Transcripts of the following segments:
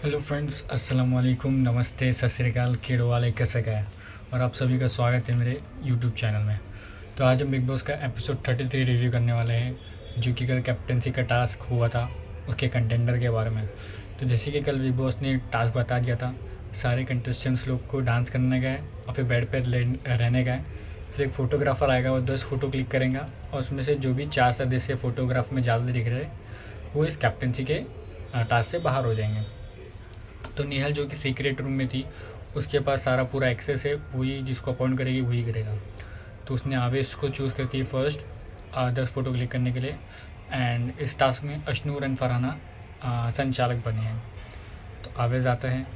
Hello friends, अस्सलाम वालेकुम, नमस्ते, सत श्री अकाल, केड़ो वाले कैसे गए। और आप सभी का स्वागत है मेरे यूट्यूब चैनल में। तो आज हम बिग बॉस का एपिसोड 33 रिव्यू करने वाले हैं, जो कि कल कैप्टनसी का टास्क हुआ था, उसके कंटेंडर के बारे में। तो जैसे कि कल बिग बॉस ने टास्क बता दिया था, सारे कंटेस्टेंट्स लोग को डांस करने गए और फिर बेड पर रहने गए। फिर एक फ़ोटोग्राफ़र आएगा, वो 10 फ़ोटो क्लिक करेगा और उसमें से जो भी 4 सदस्य फ़ोटोग्राफ में ज़्यादा दिख रहे वो इस कैप्टनसी के टास्क से बाहर हो जाएंगे। तो नेहल जो कि सीक्रेट रूम में थी, उसके पास सारा पूरा एक्सेस है, वही जिसको अपॉइंट करेगी वही करेगा। तो उसने आवेश को चूज़ करती है फर्स्ट 10 फ़ोटो क्लिक करने के लिए। एंड इस टास्क में अशनूर एंड फरहाना संचालक बने हैं। तो आवेश आता है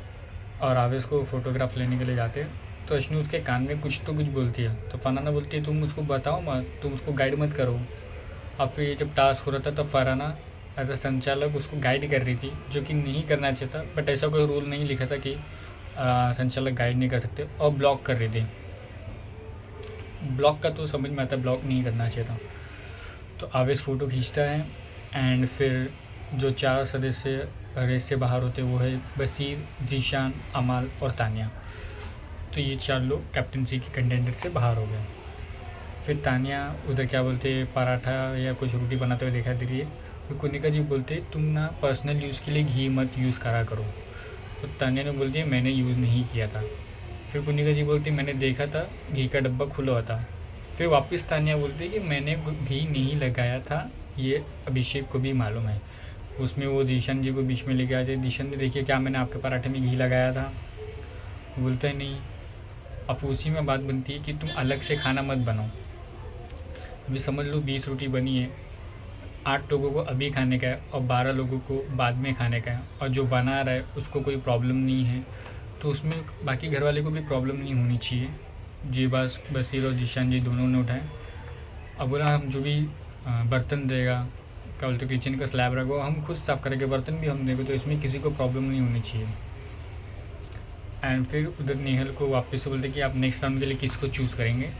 और आवेश को फ़ोटोग्राफ लेने के लिए जाते हैं। तो अशनूर उसके कान में कुछ बोलती है। तो फरहाना बोलती है, तुम उसको बताओ मत, तुम उसको गाइड मत करो। अब फिर जब टास्क हो रहा था तब फरहाना एज अ संचालक उसको गाइड कर रही थी, जो कि नहीं करना चाहिए था, बट ऐसा कोई रूल नहीं लिखा था कि संचालक गाइड नहीं कर सकते, और ब्लॉक कर रही थी। ब्लॉक का तो समझ में आता है, ब्लॉक नहीं करना चाहिए था। तो आवेश फ़ोटो खींचता है एंड फिर जो 4 सदस्य रेस से बाहर होते वो है बसीर, जीशान, अमाल और तानिया। तो ये 4 लोग कैप्टनसी के कंटेंडर से बाहर हो गए। फिर तानिया उधर क्या बोलते, पराठा या कुछ रोटी बनाते हुए दिखाई दे रही है। तो कुनिका जी बोलते, तुम ना पर्सनल यूज़ के लिए घी मत यूज़ करा करो। तो तानिया ने बोलती है, मैंने यूज़ नहीं किया था। फिर कुनिका जी बोलती, मैंने देखा था घी का डब्बा खुला हुआ था। फिर वापस तानिया बोलती कि मैंने घी नहीं लगाया था, ये अभिषेक को भी मालूम है। उसमें वो दिशन जी को बीच में लेके आ जाए, दिशन जी देखिए क्या मैंने आपके पराठे में घी लगाया था। बोलता है नहीं। अब उसी में बात बनती है कि तुम अलग से खाना मत बनाओ। अभी समझ लो 20 रोटी बनी है, 8 लोगों को अभी खाने का है और 12 लोगों को बाद में खाने का है, और जो बना रहा है उसको कोई प्रॉब्लम नहीं है, तो उसमें बाकी घर वाले को भी प्रॉब्लम नहीं होनी चाहिए। जी बस बसीर और जीशान जी दोनों ने उठाए। अब बोला हम जो भी बर्तन देगा, क्या बोलते किचन का स्लैब रखो, हम खुद साफ़ करेंगे, बर्तन भी हम देंगे, तो इसमें किसी को प्रॉब्लम नहीं होनी चाहिए। एंड फिर उधर नेहल को वापस से बोलते कि आप नेक्स्ट राउंड के लिए किसको चूज़ करेंगे।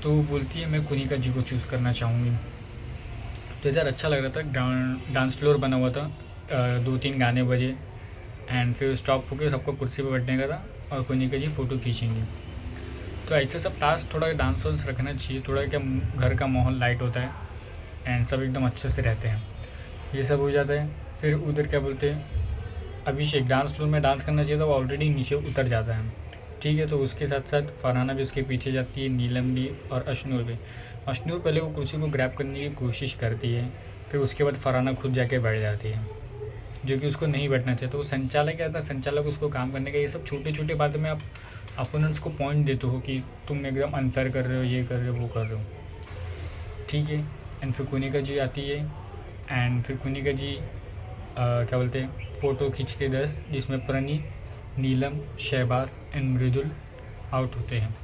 तो बोलती है मैं कुनिका जी को चूज़ करना चाहूँगी। तो इधर अच्छा लग रहा था, डांस फ्लोर बना हुआ था, 2-3 गाने बजे एंड फिर स्टॉप होकर सबको कुर्सी पर बैठने का था और कुनिका जी फ़ोटो खींचेंगी। तो ऐसे सब टास्क थोड़ा डांस वांस रखना चाहिए, थोड़ा क्या घर का माहौल लाइट होता है एंड सब एकदम अच्छे से रहते हैं। ये सब हो जाता है। फिर उधर क्या बोलते हैं, अभिषेक डांस फ्लोर में डांस करना चाहिए था, वो ऑलरेडी नीचे उतर जाता है। ठीक है, तो उसके साथ साथ फरहाना भी उसके पीछे जाती है, नीलम भी और अशनूर भी। अशनूर पहले वो कुर्सी को ग्रैब करने की कोशिश करती है, फिर उसके बाद फरहाना खुद जाके बैठ जाती है, जो कि उसको नहीं बैठना चाहिए। तो वो संचालक क्या था, संचालक उसको काम करने का, ये सब छोटे छोटे बातों में आप अपोनेंट्स को पॉइंट देते हो कि तुम एकदम अनफेयर कर रहे हो, ये कर रहे हो, वो कर रहे हो। ठीक है। एंड फिर कुनिका जी आती है एंड फिर कुनिका जी क्या बोलते हैं फ़ोटो खींचते 10, जिसमें प्रणीत, नीलम, शहबाज एंड मृदुल आउट होते हैं।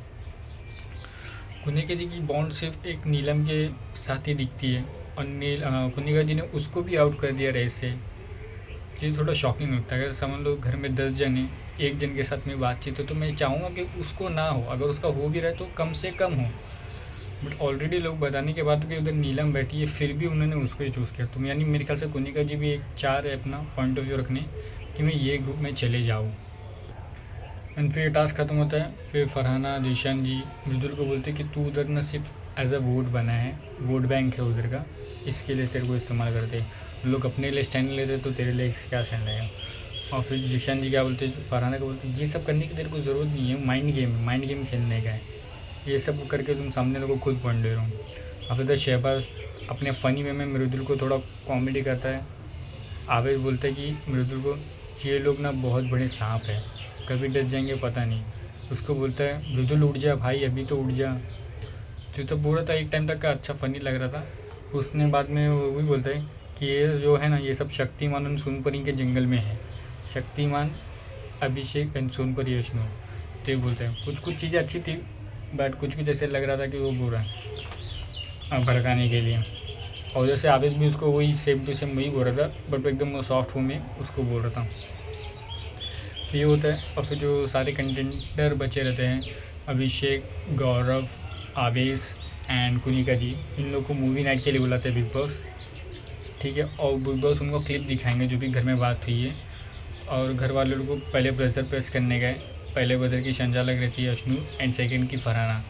कुनिका जी की बॉन्ड सिर्फ एक नीलम के साथ ही दिखती है और कुनिका जी ने उसको भी आउट कर दिया रेस से। ये थोड़ा शॉकिंग लगता है। अगर समझ लो घर में 10 जन हैं, एक जन के साथ में बातचीत हो, तो मैं चाहूँगा कि उसको ना हो, अगर उसका हो भी रहा है तो कम से कम हो। बट ऑलरेडी लोग बताने के बाद कि उधर नीलम बैठी है, फिर भी उन्होंने उसको ही चूज़ किया। तो यानी मेरे ख्याल से कुनिका जी भी एक चार है अपना पॉइंट ऑफ व्यू रखने कि मैं ये ग्रुप में चले जाऊँ। एंड फिर टास्क ख़त्म होता है। फिर फरहाना, जीशान जी मृदुल को बोलते कि तू उधर ना सिर्फ एज अ वोट बना है, वोट बैंक है उधर का, इसके लिए तेरे को इस्तेमाल करते। लोग अपने लिए स्टैंड लेते तो तेरे लिए क्या स्टैंड लेगा। और फिर जीशान जी क्या बोलते, फरहाना को बोलते ये सब करने की तेरे को ज़रूरत नहीं है, माइंड गेम खेलने का है, ये सब करके तुम सामने लोगों को खुद पॉइंट ले रहे हो। और फिर शहबाज अपने फ़नी वे में मृदुल को थोड़ा कॉमेडी करता है। आवेश बोलता है कि मृदुल को ये लोग ना बहुत बड़े सांप है, कभी डर जाएंगे पता नहीं। उसको बोलता है मृदुल उठ जा भाई, अभी तो उठ जा। तो बोल रहा था एक टाइम तक का अच्छा फ़नी लग रहा था। उसने बाद में वो भी बोलता है कि ये जो है ना, ये सब शक्तिमान और सोनपरी के जंगल में है, शक्तिमान, अभिषेक एंड सोनपरी अशनूर। तो ये बोलते हैं कुछ कुछ चीज़ें अच्छी थी, बट कुछ कुछ ऐसे लग रहा था कि वो बुरा है भड़काने के लिए। और जैसे आवेश भी उसको वही सेम टू सेम वही बोल रहा था, बट वो एकदम सॉफ्ट वे में उसको बोल रहा था। फिर ये होता है। और फिर जो सारे कंटेंडर बचे रहते हैं, अभिषेक, गौरव, आवेश एंड कुनिका जी, इन लोग को मूवी नाइट के लिए बुलाते हैं बिग बॉस। ठीक है। और बिग बॉस उनको क्लिप दिखाएंगे जो भी घर में बात हुई है, और घर वाले लोग को पहले ब्रजर प्रेस करने गए। पहले ब्रजर की शंजा लग रही थी अशनू एंड सेकंड की फरहाना।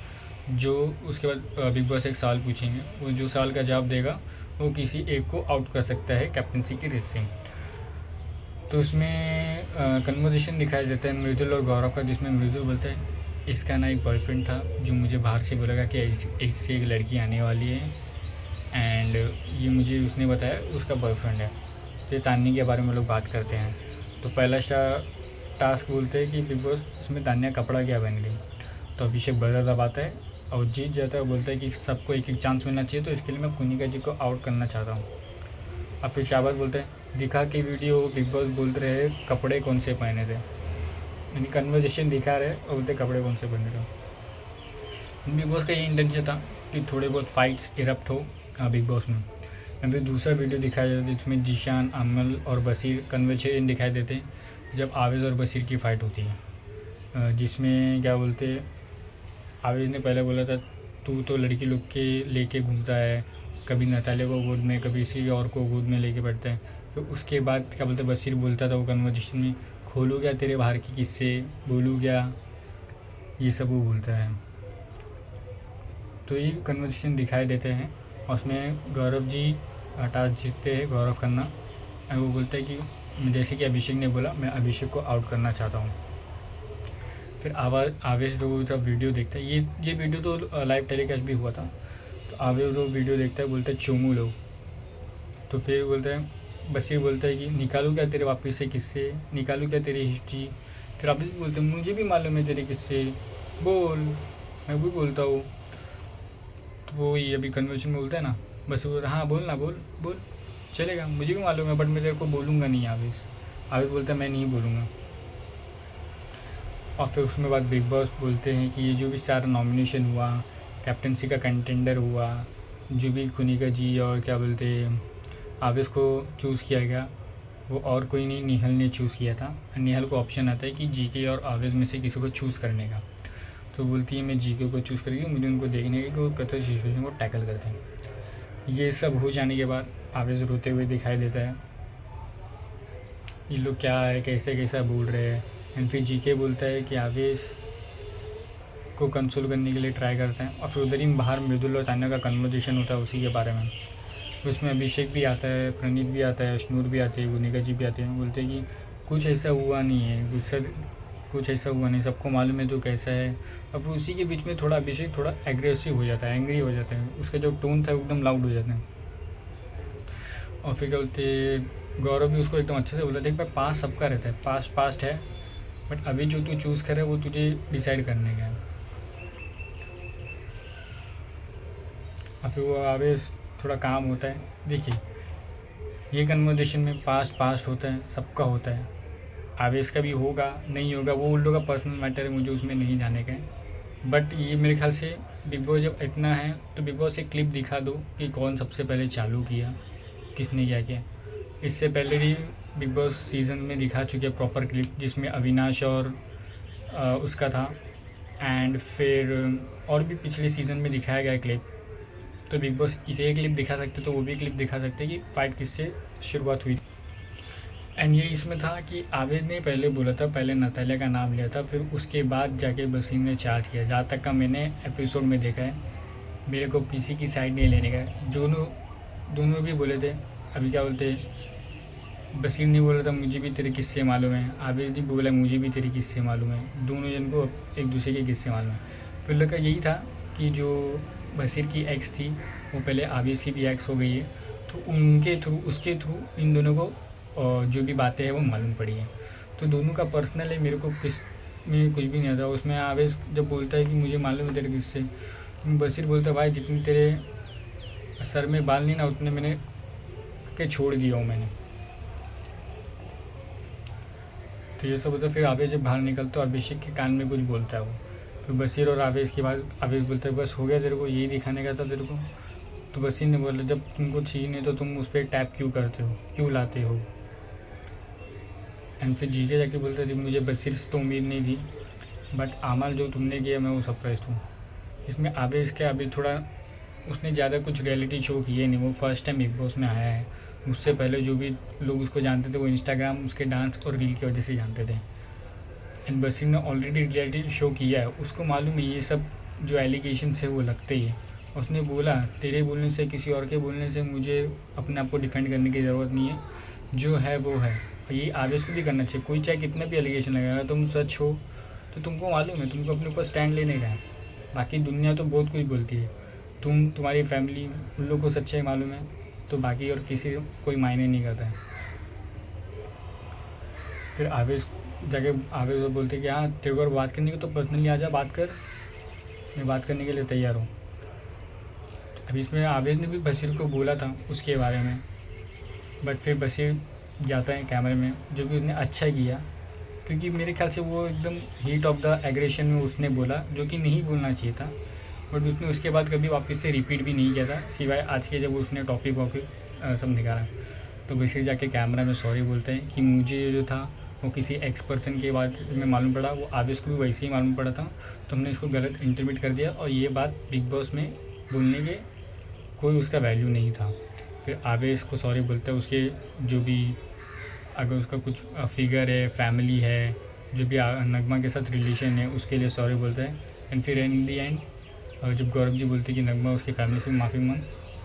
जो उसके बाद बिग बॉस एक सवाल पूछेंगे, वो जो सवाल का जवाब देगा वो किसी एक को आउट कर सकता है कैप्टनसी की रेस से। तो उसमें कन्वर्सेशन दिखाई देता है मृदुल और गौरव का, जिसमें मृदुल बोलता है इसका ना एक बॉयफ्रेंड था जो मुझे बाहर से बोलेगा कि इससे एक लड़की आने वाली है एंड ये मुझे उसने बताया उसका बॉयफ्रेंड है। तो ये तान्या के बारे में लोग बात करते हैं। तो पहला टास्क बोलते हैं कि बिग बॉस इसमें तान्या कपड़ा क्या पहन रही। तो अभिषेक बदल दबाता है और जीत जाता है। बोलता है कि सबको एक एक चांस मिलना चाहिए, तो इसके लिए मैं कुनिका जी को आउट करना चाहता हूँ। और फिर शाबाश बोलते हैं दिखा के वीडियो बिग बॉस बोलते रहे कपड़े कौन से पहने थे, यानी कन्वर्जेशन दिखा रहे और बोलते कपड़े कौन से पहने थे। बिग बॉस का ये इंटेंशन था कि थोड़े बहुत फाइट्स इरप्ट हो बिग बॉस में। और फिर दूसरा वीडियो दिखाया जाता है जिसमें जीशान, अमल और बशीर कन्वर्जेशन दिखाई देते हैं जब आवेज़ और बशीर की फ़ाइट होती है। जिसमें क्या बोलते आवेज़ ने पहले बोला था तू तो लड़की लोग के लेके घूमता है, कभी नतालिया को गोद में कभी किसी और को गोद में लेके बैठता है। तो उसके बाद क्या बोलते बशीर बोलता था वो कन्वर्जेशन में, खोलू क्या तेरे बाहर के किस्से, बोलूँ क्या, ये सब वो बोलता है। तो ये कन्वर्सेशन दिखाई देते हैं और उसमें गौरव जी टास्क जीतते हैं, गौरव खन्ना। और वो बोलते हैं कि जैसे कि अभिषेक ने बोला मैं अभिषेक को आउट करना चाहता हूँ। फिर आवेश जो जब वीडियो देखता है, ये वीडियो तो लाइव टेलीकास्ट भी हुआ था। तो आवेश जो वीडियो देखता है बोलता है चोमू लो। तो फिर बोलता है बशीर बोलता है कि निकालूँ क्या तेरे वापस से किस्से, निकालूँ क्या तेरी हिस्ट्री। फिर आप बोलते हैं मुझे भी मालूम है तेरे किस्से, बोल, मैं भी बोलता हूँ। तो वो ये अभी कन्वर्सेशन में बोलता है ना, बस बोलता है हाँ बोल ना, बोल बोल चलेगा, मुझे भी मालूम है बट मैं तेरे को बोलूँगा नहीं। आवेश बोलता है मैं नहीं बोलूँगा। और फिर उसमें बाद बिग बॉस बोलते हैं कि ये जो भी सारा नॉमिनेशन हुआ, कैप्टनसी का कंटेंडर हुआ, जो भी कुनिका जी और क्या बोलते आवेश को चूज़ किया गया, वो और कोई नहीं निहल ने चूज़ किया था। निहल को ऑप्शन आता है कि जीके और आवेश में से किसी को चूज़ करने का। तो बोलती है मैं जीके को चूज़ करेगी, मुझे उनको देखने का कि वो कतई सिचुएशन को टैकल करते हैं। ये सब हो जाने के बाद आवेश रोते हुए दिखाई देता है, ये लोग क्या है कैसे कैसा बोल रहे हैं। एंड फिर जीके बोलता है कि आवेश को कंसोल करने के लिए ट्राई करते हैं। और फिर उधर ही बाहर मृदुल और तान्या का कन्वर्सेशन होता है उसी के बारे में। उसमें अभिषेक भी आता है, प्रणीत भी आता है, अशनूर भी आते हैं, गुनिका जी भी आते हैं। बोलते हैं कि कुछ ऐसा हुआ नहीं है, कुछ ऐसा हुआ नहीं, सबको मालूम है तो कैसा है। अब उसी के बीच में थोड़ा अभिषेक थोड़ा एग्रेसिव हो जाता है, एंग्री हो जाता है, उसका जो टोन था एकदम लाउड हो जाता है। और फिर क्या बोलते गौरव भी उसको एकदम अच्छे से बोलता है देख भाई पास सबका रहता है, पास्ट है बट अभी जो तू चूज़ करे वो तुझे डिसाइड करने का है। और फिर वो आवेश थोड़ा काम होता है। देखिए ये कन्वर्सेशन में पास्ट होता है, सबका होता है, आवेश का भी होगा नहीं होगा वो उन लोगों का पर्सनल मैटर है, मुझे उसमें नहीं जाने का है। बट ये मेरे ख्याल से बिग बॉस जब इतना है तो बिग बॉस एक क्लिप दिखा दो कि कौन सबसे पहले चालू किया, किसने क्या किया। इससे पहले भी बिग बॉस सीज़न में दिखा चुके हैं प्रॉपर क्लिप, जिसमें अविनाश और उसका था। एंड फिर और भी पिछले सीज़न में दिखाया गया क्लिप। तो बिग बॉस इसे क्लिप दिखा सकते तो वो भी क्लिप दिखा सकते कि फ़ाइट किससे शुरुआत हुई। एंड ये इसमें था कि आवेश ने पहले बोला था, पहले नतालिया का नाम लिया था, फिर उसके बाद जाके बशीर ने चार्ज किया। जहाँ तक का मैंने एपिसोड में देखा है, मेरे को किसी की साइड नहीं लेने का है। दोनों भी बोले थे। अभी क्या बोलते बशीर ने बोला था मुझे भी तेरे किस्से मालूम है, आवेश ने बोला मुझे भी तेरे किस्से मालूम है, दोनों जन को एक दूसरे के किस्से मालूम है। फिर लगा यही था कि जो बशीर की एक्स थी वो पहले आवेश की भी एक्स हो गई है, तो उसके थ्रू इन दोनों को जो भी बातें हैं वो मालूम पड़ी है। तो दोनों का पर्सनल है, मेरे को किस में कुछ भी नहीं आता। उसमें आवेश जब बोलता है कि मुझे मालूम है तेरे किस्से, बशीर बोलता है भाई जितने तेरे सर में बाल नहीं ना उतने मैंने के छोड़ दिया हूँ मैंने। तो ये सब होता है। फिर आवेश जब बाहर निकलता है अभिषेक के कान में कुछ बोलता है वो, फिर बशीर और आवेश के बाद आवेश बोलता है बस हो गया तेरे को, यही दिखाने का था तेरे को। तो बशीर ने बोला जब तुमको चाहिए नहीं तो तुम उस पर टैप क्यों करते हो, क्यों लाते हो। एंड फिर जीके जाके बोलते थे मुझे बशीर से तो उम्मीद नहीं थी बट अमल जो तुमने किया मैं वो सरप्राइज हूँ। इसमें आवेश के अभी थोड़ा उसने ज़्यादा कुछ रियलिटी शो किए नहीं, वो फर्स्ट टाइम बिग बॉस में आया है मुझसे पहले जो भी लोग उसको जानते थे वो इंस्टाग्राम, उसके डांस और रील की वजह से जानते थे। एंड बसीर ने ऑलरेडी रियलिटी शो किया है, उसको मालूम है ये सब जो एलिगेशंस है वो लगते ही है। उसने बोला तेरे बोलने से, किसी और के बोलने से मुझे अपने आप को डिफेंड करने की ज़रूरत नहीं है, जो है वो है। और ये आवेश को भी करना चाहिए। कोई चाहे कितना भी एलिगेशन लगाएगा, तुम सच हो तो तुमको मालूम है, तुमको अपने ऊपर स्टैंड लेने का है। बाकी दुनिया तो बहुत कुछ बोलती है, तुम्हारी फैमिली उन लोग को सच्चाई मालूम है, तो बाकी और किसी कोई मायने नहीं करता है। फिर आवेश जाके आवेश को बोलते कि हाँ तेरे को और बात करनी हो तो पर्सनली आ जा, बात कर, मैं बात करने के लिए तैयार हूँ। अभी इसमें आवेश ने भी बशीर को बोला था उसके बारे में, बट फिर बशीर जाता है कैमरे में, जो कि उसने अच्छा किया, क्योंकि मेरे ख्याल से वो एकदम हीट ऑफ द एग्रेशन में उसने बोला, जो कि नहीं बोलना चाहिए था। बट उसने उसके बाद कभी वापस से रिपीट भी नहीं किया था, सिवाय आज के जब उसने टॉपिक वॉपिक सब निकाला। तो बशीर जाके कैमरा में सॉरी बोलते हैं कि मुझे जो था वो किसी एक्स पर्सन के बाद में मालूम पड़ा, वो आवेश को भी वैसे ही मालूम पड़ा था, तो हमने इसको गलत इंटरप्रेट कर दिया और ये बात बिग बॉस में बोलने के कोई उसका वैल्यू नहीं था। फिर आवेश को सॉरी बोलता है, उसके जो भी अगर उसका कुछ फिगर है, फैमिली है, जो भी नगमा के साथ रिलेशन है, उसके लिए सॉरी बोलता है। एंड फिर इन दी एंड जब गौरव जी बोलते हैं कि नगमा उसकी फैमिली से माफ़ी मांग,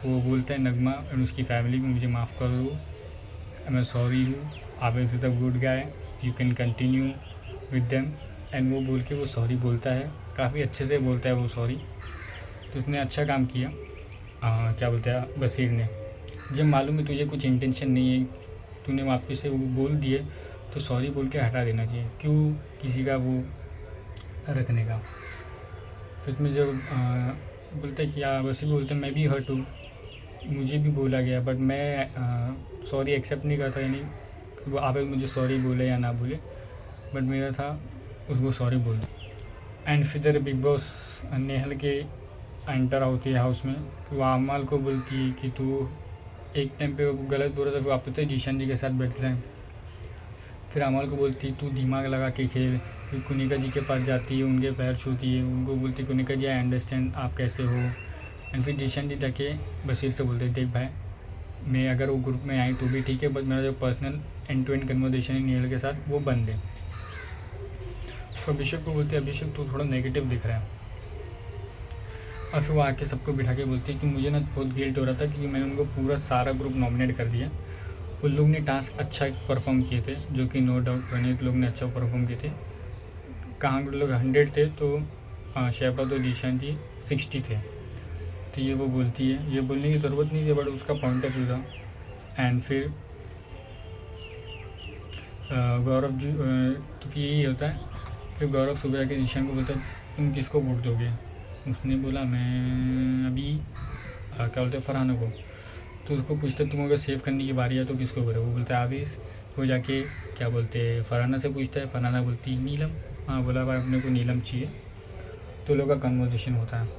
वो बोलता है नगमा एंड उसकी फैमिली में मुझे माफ़ कर दो, मैं सॉरी हूँ, आवेश is a good guy, you can continue with them. And वो बोल के वो सॉरी बोलता है, काफ़ी अच्छे से बोलता है वो सॉरी। तो उसने अच्छा काम किया। क्या बोलते हैं बशीर ने, जब मालूम है तुझे कुछ इंटेंशन नहीं है, तूने वापस से वो बोल दिए, तो सॉरी बोल के हटा देना चाहिए, क्यों किसी का वो रखने का। फिर उसमें जब बोलते क्या बशीर बोलते मैं भी हर्ट हूँ, मुझे भी बोला गया, बट मैं सॉरी एक्सेप्ट नहीं करता, यानी वो आप मुझे सॉरी बोले या ना बोले, बट मेरा था उसको सॉरी बोल दिया। एंड फिर बिग बॉस नेहल के एंटर होती है हाउस में, तो वो अमाल को बोलती है कि तू एक टाइम पे वो गलत बोल रहा था, फिर वापस से जीशन जी के साथ बैठते हैं। फिर अमाल को बोलती तू दिमाग लगा के खेल, फिर कुनिका जी के पास जाती है, उनके पैर छूती है, उनको बोलती कुनिका जी आई अंडरस्टैंड आप कैसे हो। एंड फिर जीशन जी जाके बशीर से बोलते देख भाई, मैं अगर वो ग्रुप में आई तो भी ठीक है, बट मेरा जो personal end to end conversation है नील के साथ वो बंद है। तो अभिषेक को बोलते अभिषेक तू थोड़ा नेगेटिव दिख रहा है। और फिर वो आके सबको बिठा के बोलती है कि मुझे ना बहुत गिल्ट हो रहा था, क्योंकि मैंने उनको पूरा सारा ग्रुप नॉमिनेट कर दिया। उन लोग ने टास्क अच्छा परफॉर्म किए थे, जो कि नो डाउट प्रणीत लोग ने अच्छा परफॉर्म किए थे। कहाँ के लोग 100 थे, तो शहबाज और जीशान जी 60 थे। तो ये वो बोलती है, ये बोलने की ज़रूरत नहीं थी, बट उसका पॉइंट ऑफ व्यू था। एंड फिर गौरव जी तो फिर यही होता है। फिर गौरव सुबह आके जीशान को बोलता है तुम किसको वोट दोगे। उसने बोला मैं अभी क्या बोलते हैं फरहाना को। तो उसको पूछते तुम अगर सेव करने की बारी है तो किसको करो। वो बोलता है आवेश। वो जाके क्या बोलते हैं फरहाना से पूछता है, फरहाना बोलती नीलम। हाँ बोला भाई अपने को नीलम चाहिए। तो लोगों का कन्वर्सेशन होता है।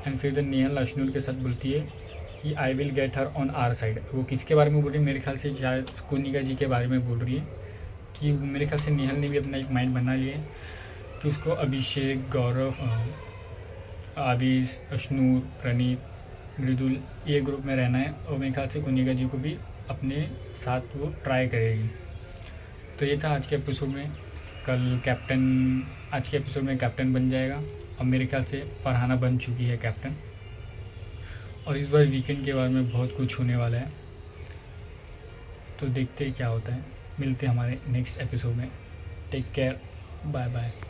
एंड फिर नेहल अश्नूर के साथ बोलती है कि I will get her on our side. वो किसके बारे में बोल रही है, मेरे ख्याल से शायद कुनिका जी के बारे में बोल रही है। कि मेरे ख्याल से नेहल ने भी अपना एक माइंड बना लिया है कि उसको अभिषेक, गौरव, आवेश, अश्नूर, प्रणीत, मृदुल ये ग्रुप में रहना है। और मेरे ख्याल से कुनिका जी को भी अपने साथ वो ट्राई करेगी। तो ये था आज के एपिसोड में। कल कैप्टन, आज के एपिसोड में कैप्टन बन जाएगा। अब मेरे ख्याल से फरहाना बन चुकी है कैप्टन। और इस बार वीकेंड के बारे में बहुत कुछ होने वाला है, तो देखते हैं क्या होता है। मिलते हैं हमारे नेक्स्ट एपिसोड में। Take care, bye bye.